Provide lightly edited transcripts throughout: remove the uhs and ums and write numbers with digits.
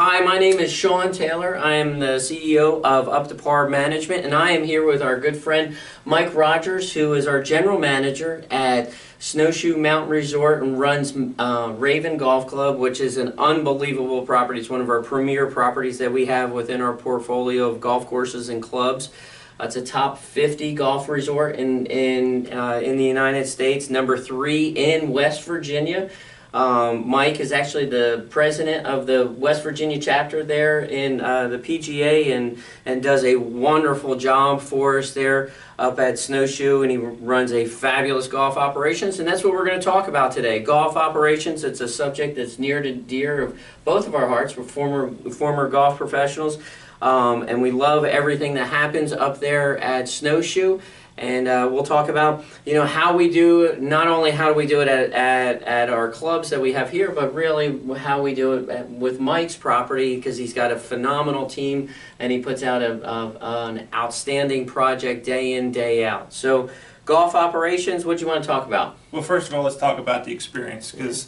Hi, my name is Sean Taylor. I am the CEO of Up to Par Management, and I am here with our good friend Mike Rogers, who is our general manager at Snowshoe Mountain Resort and runs Raven Golf Club, which is an unbelievable property. It's one of our premier properties that we have within our portfolio of golf courses and clubs. It's a top 50 golf resort in the United States, number 3 in West Virginia. Mike is actually the president of the West Virginia chapter there in the PGA and does a wonderful job for us there up at Snowshoe, and he runs a fabulous golf operations, and that's what we're going to talk about today. Golf operations. It's a subject that's near to dear of both of our hearts. We're former golf professionals, and we love everything that happens up there at Snowshoe. And we'll talk about, how we do it, not only how do we do it at our clubs that we have here, but really how we do it with Mike's property, because he's got a phenomenal team and he puts out an outstanding project day in, day out. So golf operations, what do you want to talk about? Well, first of all, let's talk about the experience, because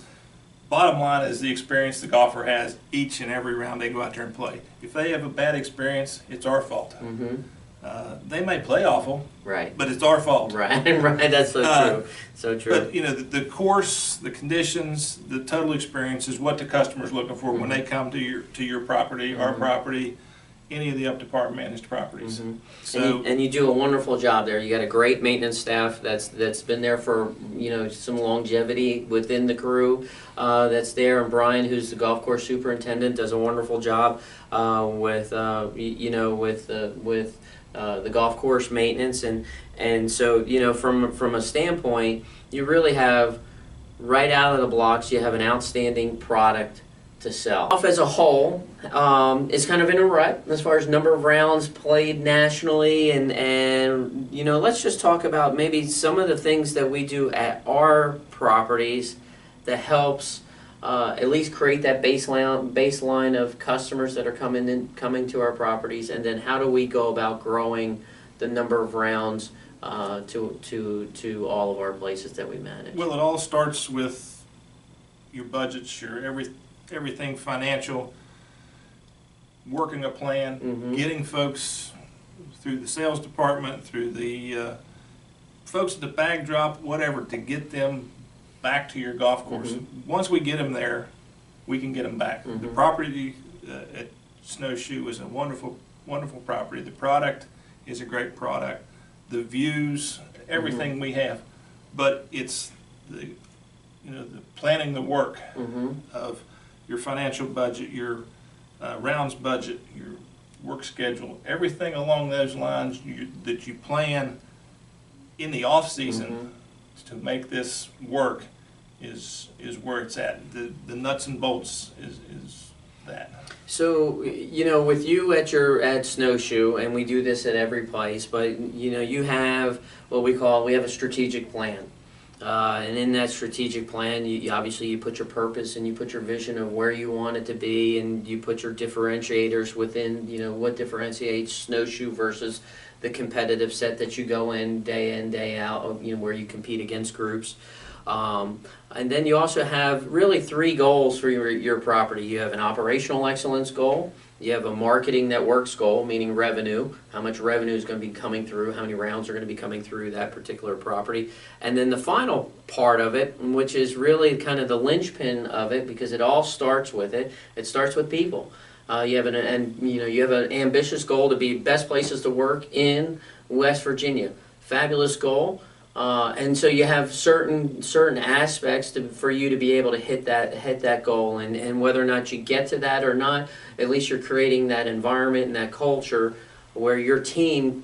bottom line is the experience the golfer has each and every round they go out there and play. If they have a bad experience, it's our fault. Mm-hmm. They may play awful, right? But it's our fault. Right, right. That's so true. So true. But the course, the conditions, the total experience is what the customer's looking for when they come to your property, our property, any of the Up to Par managed properties. So and you do a wonderful job there. You got a great maintenance staff that's been there for some longevity within the crew that's there. And Brian, who's the golf course superintendent, does a wonderful job with the golf course maintenance, and so from a standpoint, you really have right out of the blocks, you have an outstanding product to sell. Golf as a whole is kind of in a rut as far as number of rounds played nationally, and let's just talk about maybe some of the things that we do at our properties that helps at least create that baseline of customers that are coming to our properties, and then how do we go about growing the number of rounds to all of our places that we manage? Well, it all starts with your budgets, your everything financial, working a plan, getting folks through the sales department, through the folks at the bag drop, whatever, to get them back to your golf course. Once we get them there, we can get them back. The property at Snowshoe is a wonderful, wonderful property. The product is a great product. The views, everything we have, but it's the planning the work of your financial budget, your rounds budget, your work schedule, everything along those lines that you plan in the off season to make this work is where it's at. The nuts and bolts is that. So with you at Snowshoe, and we do this at every place, but you have what we have a strategic plan, and in that strategic plan, you obviously you put your purpose and you put your vision of where you want it to be, and you put your differentiators within what differentiates Snowshoe versus the competitive set that you go in, day out, where you compete against groups. And then you also have really 3 goals for your property. You have an operational excellence goal, you have a marketing that works goal, meaning revenue, how much revenue is going to be coming through, how many rounds are going to be coming through that particular property. And then the final part of it, which is really kind of the linchpin of it, because it all starts with it starts with people. You have an ambitious goal to be best places to work in West Virginia. Fabulous goal, and so you have certain aspects for you to be able to hit that goal, and whether or not you get to that or not, at least you're creating that environment and that culture where your team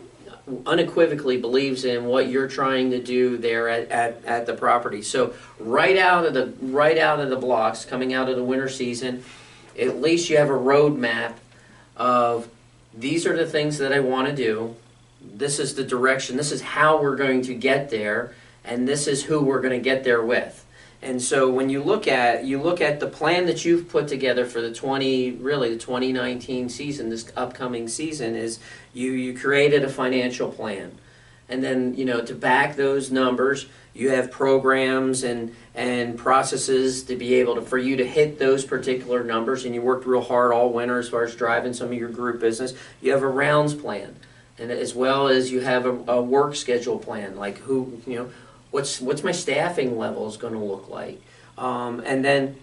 unequivocally believes in what you're trying to do there at the property. So right out of the blocks, coming out of the winter season, at least you have a roadmap of these are the things that I want to do, this is the direction, this is how we're going to get there, and this is who we're going to get there with. And so when you look at the plan that you've put together for the 2019 season, this upcoming season, is you created a financial plan. and then to back those numbers, you have programs and processes to be able to for you to hit those particular numbers. And you worked real hard all winter as far as driving some of your group business. You have a rounds plan, and as well as you have a work schedule plan, like what's my staffing levels going to look like, and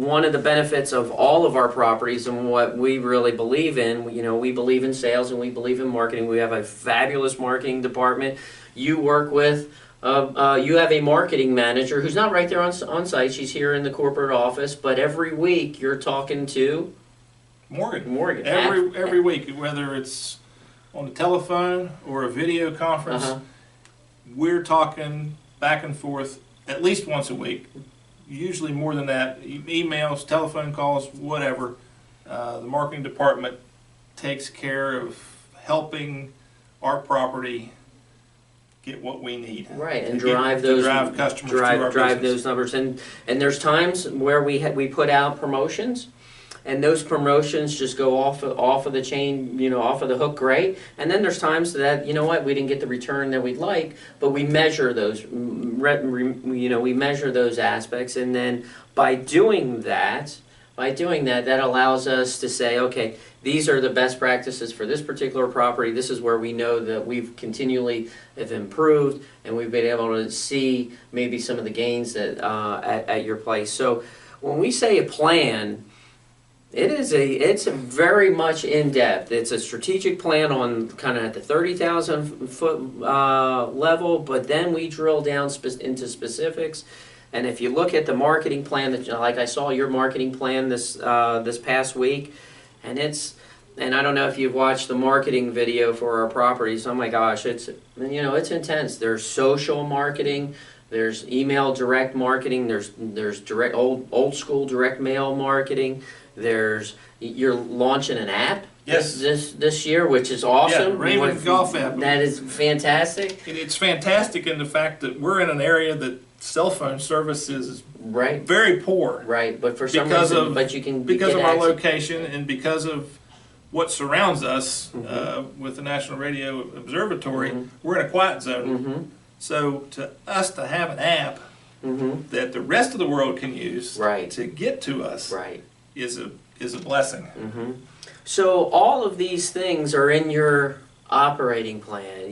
one of the benefits of all of our properties and what we really believe in, we believe in sales and we believe in marketing. We have a fabulous marketing department. You work with, you have a marketing manager who's not right there on site. She's here in the corporate office, but every week you're talking to Morgan. Every week, whether it's on the telephone or a video conference, we're talking back and forth at least once a week. Usually more than that, emails, telephone calls, whatever. The marketing department takes care of helping our property get what we need. Right, and drive customers to our drive business. those numbers. And there's times where we put out promotions, and those promotions just go off of the chain, off of the hook, great. And then there's times that, we didn't get the return that we'd like, but we measure those, we measure those aspects. And then by doing that, that allows us to say, okay, these are the best practices for this particular property. This is where we know that we've continually have improved, and we've been able to see maybe some of the gains that at your place. So when we say a plan, it's a very much in depth. It's a strategic plan on kind of at the 30,000 foot level, but then we drill down into specifics. And if you look at the marketing plan, like I saw your marketing plan this past week, and I don't know if you've watched the marketing video for our properties. Oh my gosh, it's intense. There's social marketing. There's email direct marketing. There's direct old school direct mail marketing. You're launching an app this year, which is awesome. Yeah, Raven Golf app. That is fantastic. It's fantastic in the fact that we're in an area that cell phone service is right, very poor. Right, but for some reason, because of our location and because of what surrounds us with the National Radio Observatory, we're in a quiet zone. So to us to have an app that the rest of the world can use to get to us is a blessing. So all of these things are in your operating plan.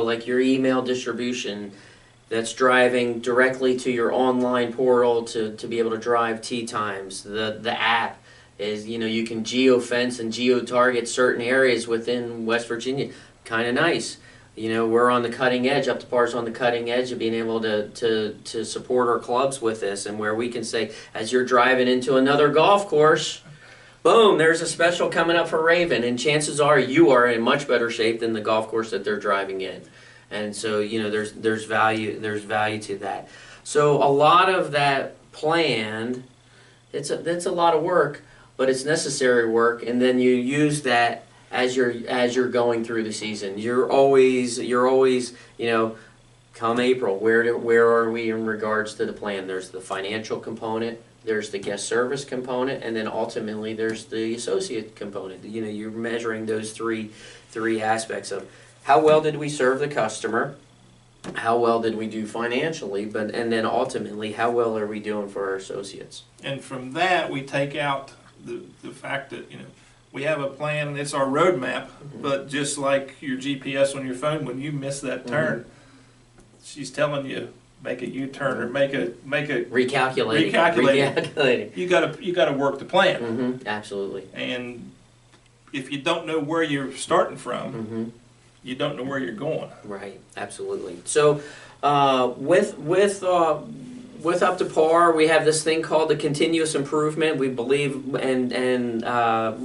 Like your email distribution that's driving directly to your online portal to be able to drive tee times. The app is, you can geofence and geo-target certain areas within West Virginia. Kind of nice. We're on the cutting edge, Up to Par's on the cutting edge of being able to support our clubs with this, and where we can say, as you're driving into another golf course, boom, there's a special coming up for Raven, and chances are you are in much better shape than the golf course that they're driving in. And so, there's value to that. So a lot of that planned, it's a lot of work, but it's necessary work, and then you use that as you're going through the season. You're always come April, where are we in regards to the plan? There's the financial component, there's the guest service component, and then ultimately there's the associate component. You're measuring those three aspects of how well did we serve the customer, how well did we do financially, and then ultimately how well are we doing for our associates. And from that we take out the fact that we have a plan and it's our roadmap, but just like your GPS on your phone, when you miss that turn, she's telling you make a U-turn or make a recalculate. You gotta work the plan. Absolutely. And if you don't know where you're starting from, you don't know where you're going. Right. Absolutely. So with Up to Par, we have this thing called the continuous improvement. We believe and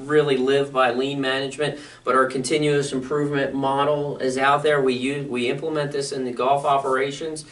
really live by lean management, but our continuous improvement model is out there. We implement this in the golf operations.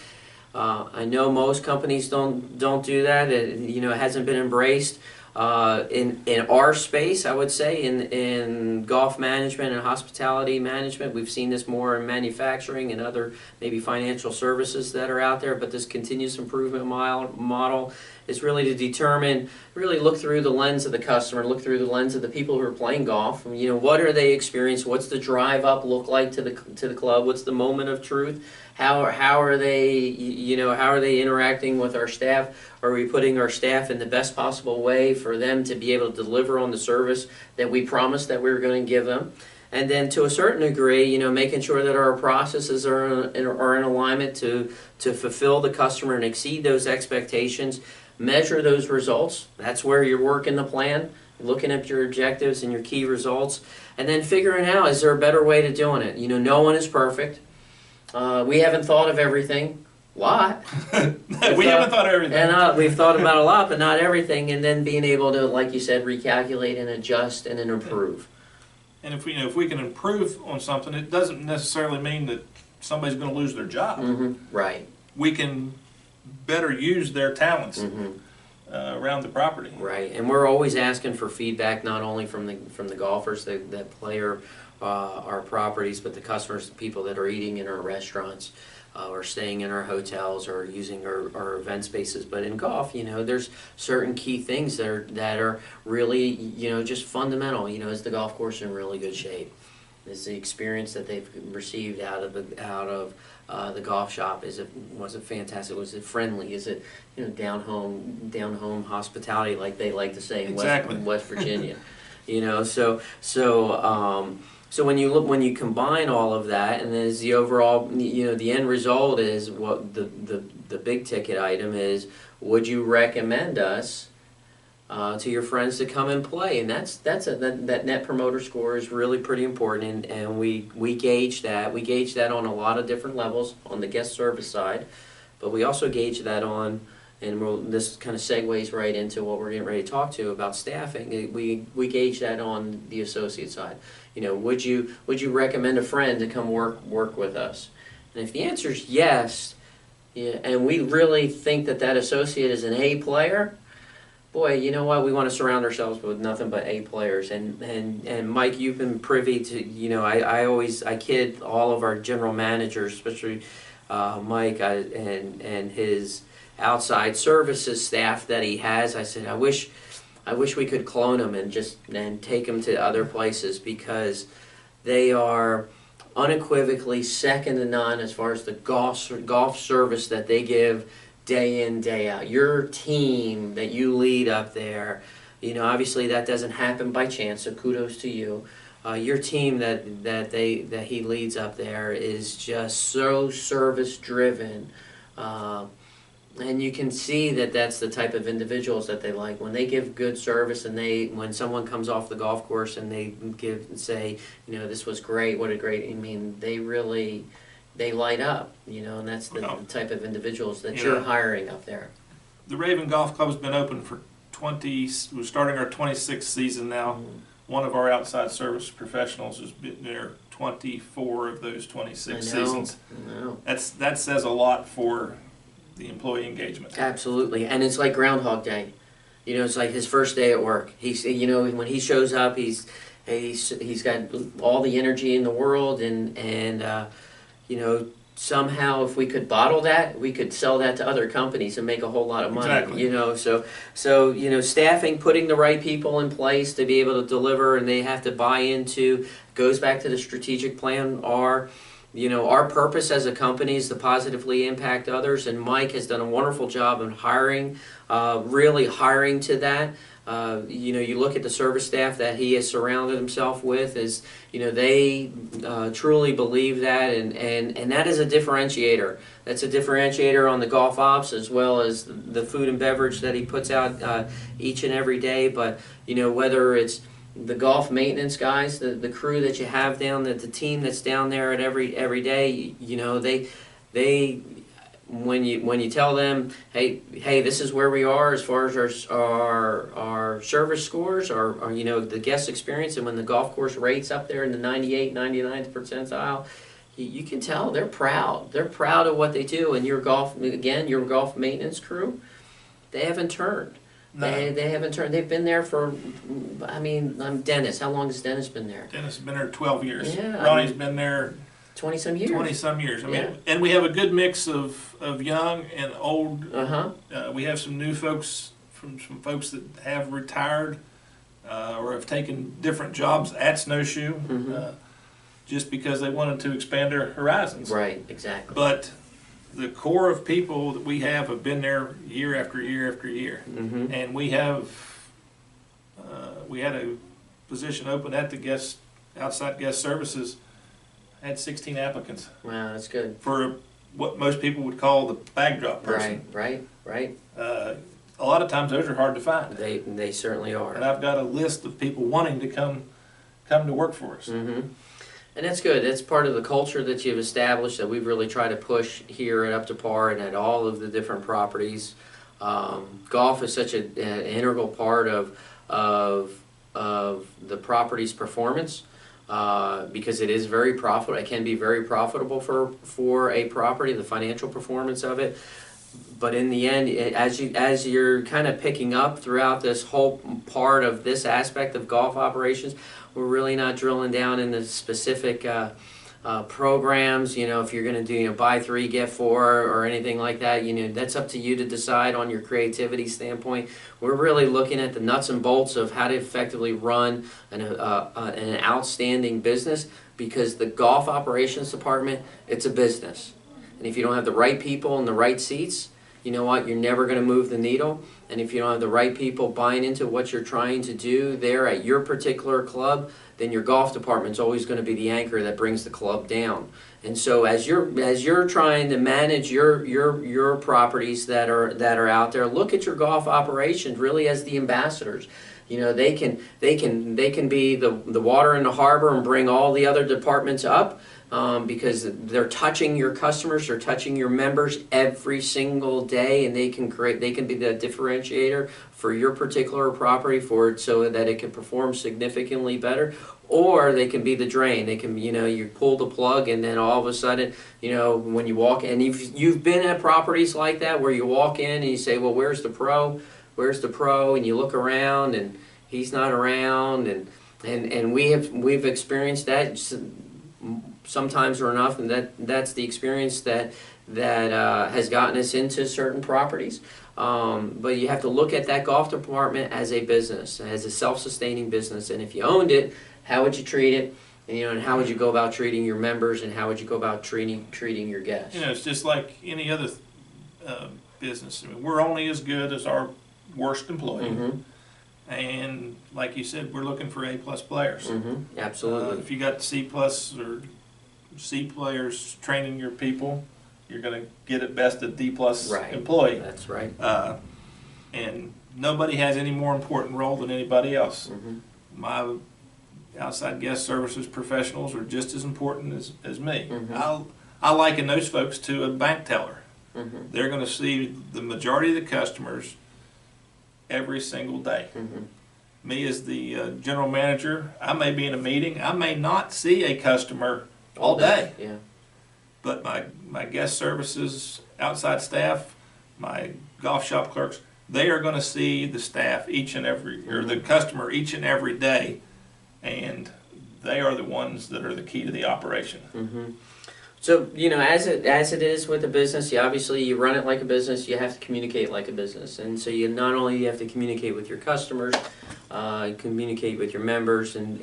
I know most companies don't do that. It hasn't been embraced. In our space, I would say, in golf management and hospitality management, we've seen this more in manufacturing and other maybe financial services that are out there, but this continuous improvement model is really to determine, really look through the lens of the customer, look through the lens of the people who are playing golf. You know, what are they experiencing? What's the drive up look like to the club? What's the moment of truth? How are they, you know, how are they interacting with our staff? Are we putting our staff in the best possible way for them to be able to deliver on the service that we promised that we were going to give them? And then to a certain degree, you know, making sure that our processes are in alignment to fulfill the customer and exceed those expectations, measure those results. That's where you're working the plan, looking at your objectives and your key results, and then figuring out, is there a better way to doing it? You know, no one is perfect. We haven't thought of everything. A lot. We haven't thought of everything. And we've thought about a lot, but not everything. And then being able to, like you said, recalculate and adjust and then improve. And if we, you know, if we can improve on something, it doesn't necessarily mean that somebody's going to lose their job. Right. We can better use their talents around the property. Right. And we're always asking for feedback, not only from the golfers that play our properties, but the customers, the people that are eating in our restaurants, or staying in our hotels, or using our event spaces. But in golf, you know, there's certain key things that are really, you know, just fundamental. You know, is the golf course in really good shape? Is the experience that they've received out of the golf shop, was it fantastic? Was it friendly? Is it, you know, down home hospitality, like they like to say in West Virginia? You know, so when you combine all of that, and as the overall, you know, the end result is what the big ticket item is, would you recommend us to your friends to come and play? And that net promoter score is really pretty important, and we gauge that. We gauge that on a lot of different levels on the guest service side, but we also gauge that on, and this kind of segues right into what we're getting ready to talk to about staffing. We gauge that on the associate side. You know, would you recommend a friend to come work with us? And if the answer is yes, yeah, and we really think that associate is an A player, boy, you know what? We want to surround ourselves with nothing but A players. And Mike, you've been privy to, you know, I kid all of our general managers, especially Mike and his outside services staff that he has. I said, I wish we could clone them and take them to other places, because they are unequivocally second to none as far as the golf service that they give day in, day out. Your team that you lead up there, you know, obviously that doesn't happen by chance, so kudos to you. Your team that he leads up there is just so service driven. And you can see that's the type of individuals that they like. When they give good service, and when someone comes off the golf course and they say, you know, this was great, what a great, I mean, they light up, you know, and that's the type of individuals that you're hiring up there. The Raven Golf Club's been open for we're starting our 26th season now. One of our outside service professionals has been there 24 of those 26 seasons. I know. That says a lot for the employee engagement. Absolutely, and it's like Groundhog Day. You know, it's like his first day at work. He's, you know, when he shows up, he's got all the energy in the world, and you know, somehow if we could bottle that, we could sell that to other companies and make a whole lot of money. Exactly. You know, so you know, staffing, putting the right people in place to be able to deliver, and they have to buy into, goes back to the strategic plan. You know, our purpose as a company is to positively impact others, and Mike has done a wonderful job in really hiring to that. You know, you look at the service staff that he has surrounded himself with, you know, they truly believe that, and that is a differentiator. That's a differentiator on the golf ops, as well as the food and beverage that he puts out each and every day. But, you know, whether it's the golf maintenance guys, the crew that you have down, the team that's down there at every day, you know, they when you tell them, hey, this is where we are as far as our service scores, or you know, the guest experience, and when the golf course rates up there in the 99th percentile, you can tell they're proud. They're proud of what they do, and your golf maintenance crew, they haven't turned. No. They haven't turned. They've been there for, I mean, Dennis. How long has Dennis been there? Dennis has been there 12 years. Yeah, Ronnie's been there 20-some years. 20-some years. I mean, Yeah. and we have a good mix of young and old. We have some new folks, from some folks that have retired or have taken different jobs at Snowshoe just because they wanted to expand their horizons. Right, exactly. But the core of people that we have been there year after year after year. And we have, we had a position open at the outside guest services, had 16 applicants. Wow, that's good. For what most people would call the bag drop person. Right. A lot of times those are hard to find. They certainly are. And I've got a list of people wanting to come to work for us. And that's good. That's part of the culture that you've established that we've really tried to push here at Up to Par and at all of the different properties. Golf is such an integral part of the property's performance because it is very profitable. It can be very profitable for a property, the financial performance of it. But in the end, as you're kind of picking up throughout this whole part of this aspect of golf operations, we're really not drilling down into specific programs. You know, if you're going to do buy 3 get 4 or anything like that, that's up to you to decide on your creativity standpoint. We're really looking at the nuts and bolts of how to effectively run an outstanding business, because the golf operations department, it's a business. And if you don't have the right people in the right seats, you know what, you're never going to move the needle. And if you don't have the right people buying into what you're trying to do there at your particular club, then your golf department's always going to be the anchor that brings the club down. And so as you're trying to manage your properties that are out there, look at your golf operations really as the ambassadors. They can be the water in the harbor and bring all the other departments up. Because they're touching your customers, they're touching your members every single day, and they can be the differentiator for your particular property so that it can perform significantly better. Or they can be the drain. They can, you pull the plug, and then all of a sudden, when you walk in, you've been at properties like that where you walk in and you say, well, where's the pro? Where's the pro? And you look around and he's not around, and we've experienced that sometimes or enough, and that's the experience that has gotten us into certain properties. But you have to look at that golf department as a business, as a self-sustaining business. And if you owned it, how would you treat it? And how would you go about treating your members, and how would you go about treating your guests? It's just like any other business. I mean, we're only as good as our worst employee. And like you said, we're looking for A+ players. Absolutely. If you got C+ or C players training your people, you're going to get at best a D+ employee. That's right. And nobody has any more important role than anybody else. My outside guest services professionals are just as important as me. I liken those folks to a bank teller. They're going to see the majority of the customers every single day. Me as the general manager, I may be in a meeting, I may not see a customer all day. But my guest services, outside staff, my golf shop clerks, they are going to see the staff or the customer each and every day, and they are the ones that are the key to the operation. So, as it is with a business, you run it like a business, you have to communicate like a business. And so you not only have to communicate with your customers, communicate with your members, and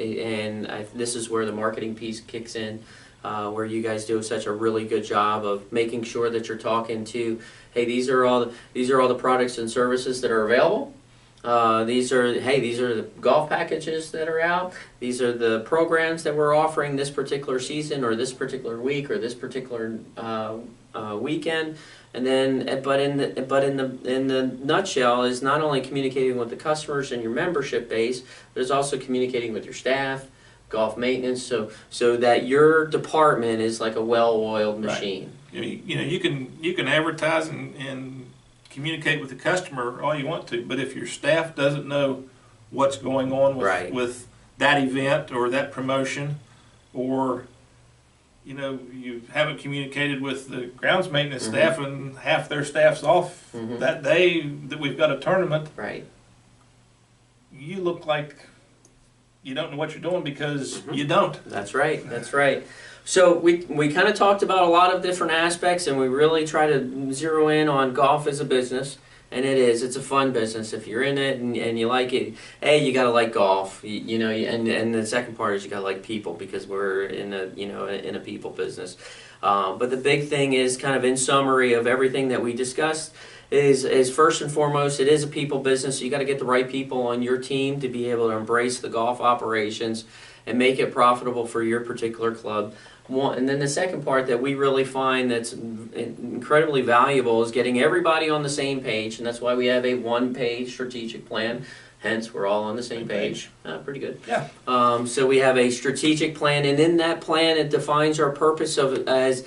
this is where the marketing piece kicks in, where you guys do such a really good job of making sure that you're talking to, hey, these are all the products and services that are available. These are the golf packages that are out. These are the programs that we're offering this particular season, or this particular week, or this particular weekend. And then, but in the nutshell, is not only communicating with the customers and your membership base, but it's also communicating with your staff, golf maintenance, so that your department is like a well-oiled machine. Right. You can advertise and communicate with the customer all you want to, but if your staff doesn't know what's going on with that event or that promotion, or you haven't communicated with the grounds maintenance staff and half their staff's off that day that we've got a tournament, right? You look like you don't know what you're doing because you don't. That's right. That's right. So we kind of talked about a lot of different aspects, and we really try to zero in on golf as a business. And it's a fun business. If you're in it and you like it, you gotta like golf, and the second part is you gotta like people, because we're in a people business. But the big thing is, kind of in summary of everything that we discussed, is first and foremost, it is a people business. So you got to get the right people on your team to be able to embrace the golf operations and make it profitable for your particular club. And then the second part that we really find that's incredibly valuable is getting everybody on the same page, and that's why we have a one-page strategic plan. Hence, we're all on the same page. Pretty good. Yeah. So we have a strategic plan, and in that plan, it defines our purpose as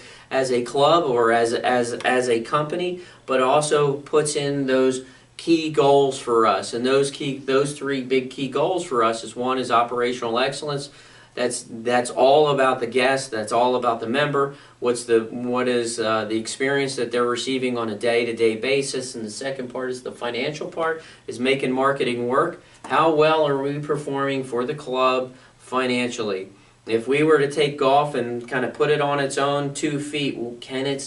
a club or as a company, but also puts in those key goals for us. And those three big key goals for us is, one is operational excellence. That's all about the guest. That's all about the member. What is the experience that they're receiving on a day-to-day basis, and the second part is the financial part, is making marketing work. How well are we performing for the club financially? If we were to take golf and kind of put it on its own 2 feet, can it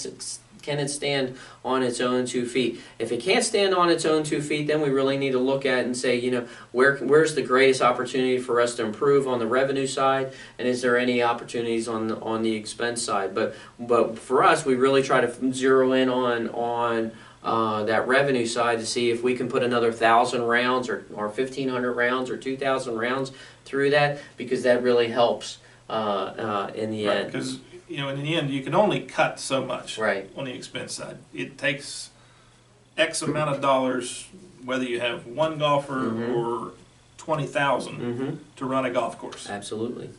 stand on its own 2 feet? If it can't stand on its own 2 feet, then we really need to look at it and say, where's the greatest opportunity for us to improve on the revenue side, and is there any opportunities on the expense side? But for us, we really try to zero in on that revenue side to see if we can put another 1,000 rounds or 1,500 rounds or 2,000 rounds through that, because that really helps in the end. Because in the end, you can only cut so much right on the expense side. It takes X amount of dollars, whether you have one golfer or 20,000 to run a golf course. Absolutely.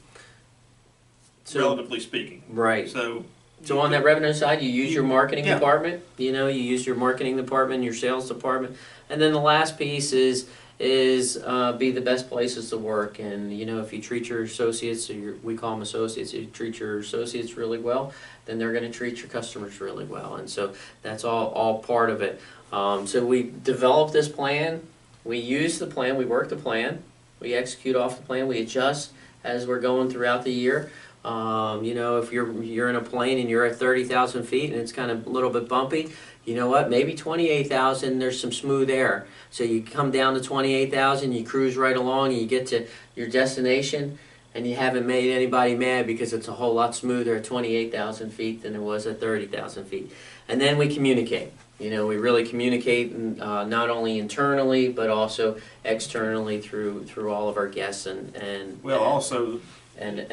Relatively speaking. Right. So on that revenue side, you use your marketing department. You use your marketing department, your sales department, and then the last piece is be the best places to work. And if you treat your associates, we call them associates, you treat your associates really well, then they're going to treat your customers really well. And so that's all part of it. So we develop this plan, we use the plan, we work the plan, we execute off the plan, we adjust as we're going throughout the year. If you're in a plane and you're at 30,000 feet and it's kind of a little bit bumpy, you know what? Maybe 28,000, there's some smooth air. So you come down to 28,000, you cruise right along, and you get to your destination, and you haven't made anybody mad because it's a whole lot smoother at 28,000 feet than it was at 30,000 feet. And then we communicate. We really communicate not only internally but also externally through all of our guests and also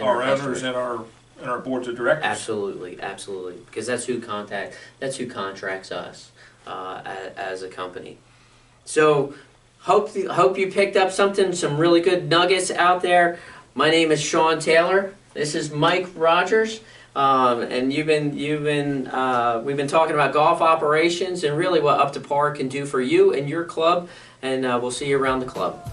our owners and our boards of directors. Absolutely, because that's who contracts us as a company. So hope you picked up some really good nuggets out there. My name is Sean Taylor. This is Mike Rogers, and we've been talking about golf operations and really what Up to Par can do for you and your club. And we'll see you around the club.